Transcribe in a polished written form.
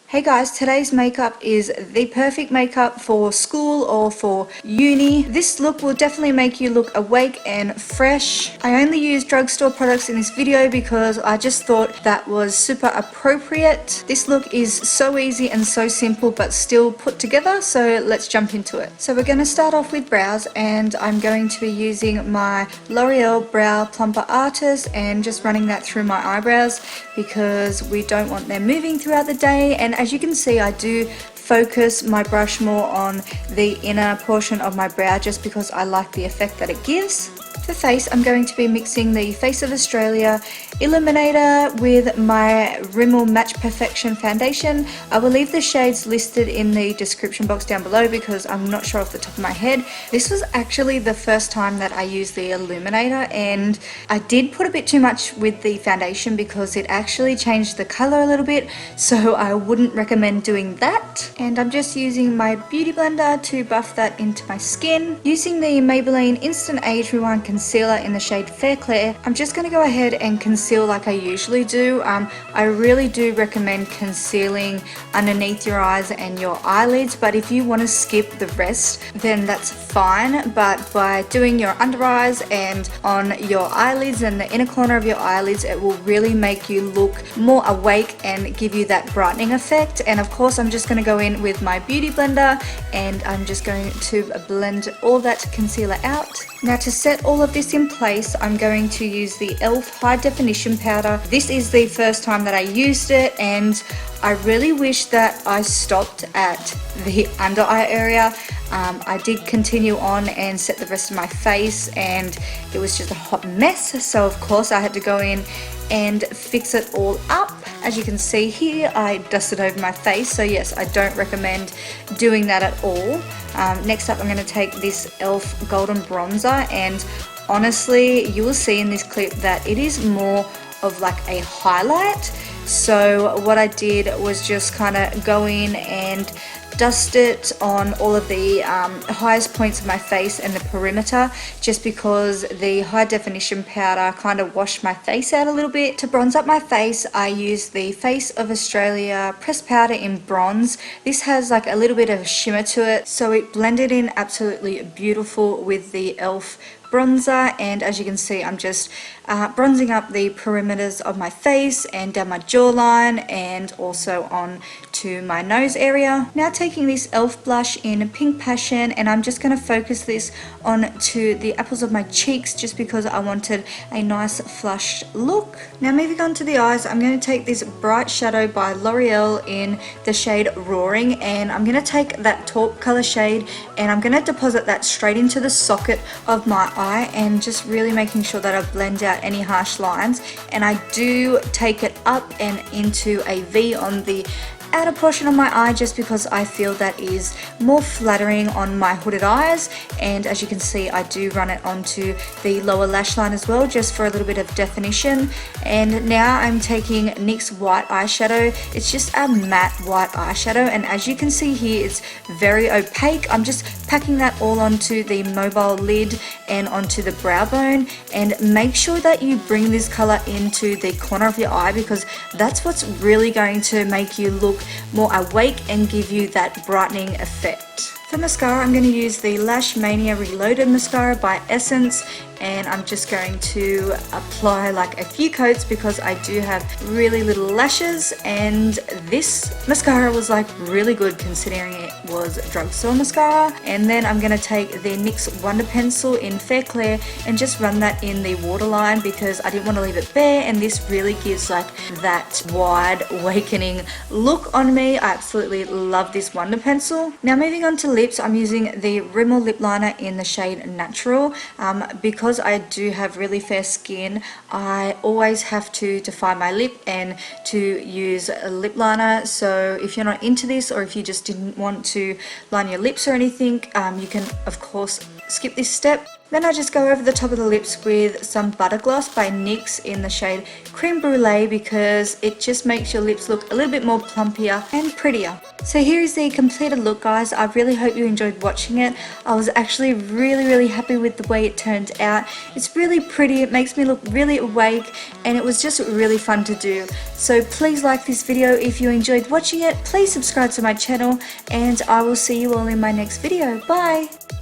Hey guys, today's makeup is the perfect makeup for school or for uni. This look will definitely make you look awake and fresh. I only use drugstore products in this video because I just thought that was super appropriate. This look is so easy and so simple but still put together, so let's jump into it. So we're going to start off with brows, and I'm going to be using my Loreal Brow Plumber Artist and just running that through my eyebrows because we don't want them moving throughout the day. And as you can see, I do focus my brush more on the inner portion of my brow just because I like the effect that it gives. For face, I'm going to be mixing the Face of Australia Illuminator with my Rimmel Match Perection foundation. I will leave the shades listed in the description box down below because I'm not sure off the top of my head. This was actually the first time that I used the Illuminator, and I did put a bit too much with the foundation because it actually changed the color a little bit, so I wouldn't recommend doing that. And I'm just using my beauty blender to buff that into my skin. Using the Maybelline Instant Age Rewind Concealer in the shade Fair Clair, I'm just going to go ahead and conceal like I usually do. I really do recommend concealing underneath your eyes and your eyelids, but if you want to skip the rest then that's fine. But by doing your under eyes and on your eyelids and the inner corner of your eyelids, it will really make you look more awake and give you that brightening effect. And of course I'm just going to go in with my beauty blender and I'm just going to blend all that concealer out. Now, to set all of this in place, I'm going to use the e.l.f. High Definition Powder. This is the first time that I used it, and I really wish that I stopped at the under eye area. I did continue on and set the rest of my face, and it was just a hot mess, so of course I had to go in and fix it all up. As you can see here, I dusted over my face, so yes, I don't recommend doing that at all. Next up, I'm going to take this e.l.f. Golden Bronzer, and honestly, you will see in this clip that it is more of like a highlight. So what I did was just kind of go in and dust it on all of the highest points of my face and the perimeter, just because the high definition powder kind of washed my face out a little bit. To bronze up my face, I used the Face of Australia pressed powder in bronze. This has like a little bit of shimmer to it, so it blended in absolutely beautiful with the e.l.f. bronzer. And as you can see, I'm just bronzing up the perimeters of my face and down my jawline and also on to my nose area. Now taking this e.l.f. blush in Pink Passion, and I'm just going to focus this on to the apples of my cheeks just because I wanted a nice flushed look. Now moving on to the eyes, I'm going to take this Bright Shadow by L'Oreal in the shade Roaring, and I'm going to take that taupe color shade and I'm going to deposit that straight into the socket of my eye, and just really making sure that I blend out any harsh lines. And I do take it up and into a V on the outer portion of my eye just because I feel that is more flattering on my hooded eyes. And as you can see, I do run it onto the lower lash line as well, just for a little bit of definition. And now I'm taking NYX White Eyeshadow. It's just a matte white eyeshadow, and as you can see here, it's very opaque. I'm just packing that all onto the mobile lid and onto the brow bone. And make sure that you bring this color into the corner of your eye because that's what's really going to make you look more awake and give you that brightening effect. For mascara, I'm going to use the Lash Mania Reloaded Mascara by Essence, and I'm just going to apply like a few coats because I do have really little lashes, and this mascara was like really good considering it was drugstore mascara. And then I'm going to take the NYX Wonder Pencil in Fair Clair and just run that in the waterline because I didn't want to leave it bare, and this really gives like that wide awakening look on me. I absolutely love this Wonder Pencil. Now moving on to lips, I'm using the Rimmel lip liner in the shade Natural. Because I do have really fair skin, I always have to define my lip and to use a lip liner. So if you're not into this, or if you just didn't want to line your lips or anything, you can of course skip this step. Then I just go over the top of the lips with some Butter Gloss by NYX in the shade Creme Brulee because it just makes your lips look a little bit more plumpier and prettier. So here is the completed look, guys. I really hope you enjoyed watching it. I was actually really happy with the way it turned out. It's really pretty, it makes me look really awake, and it was just really fun to do. So please like this video if you enjoyed watching it. Please subscribe to my channel, and I will see you all in my next video. Bye!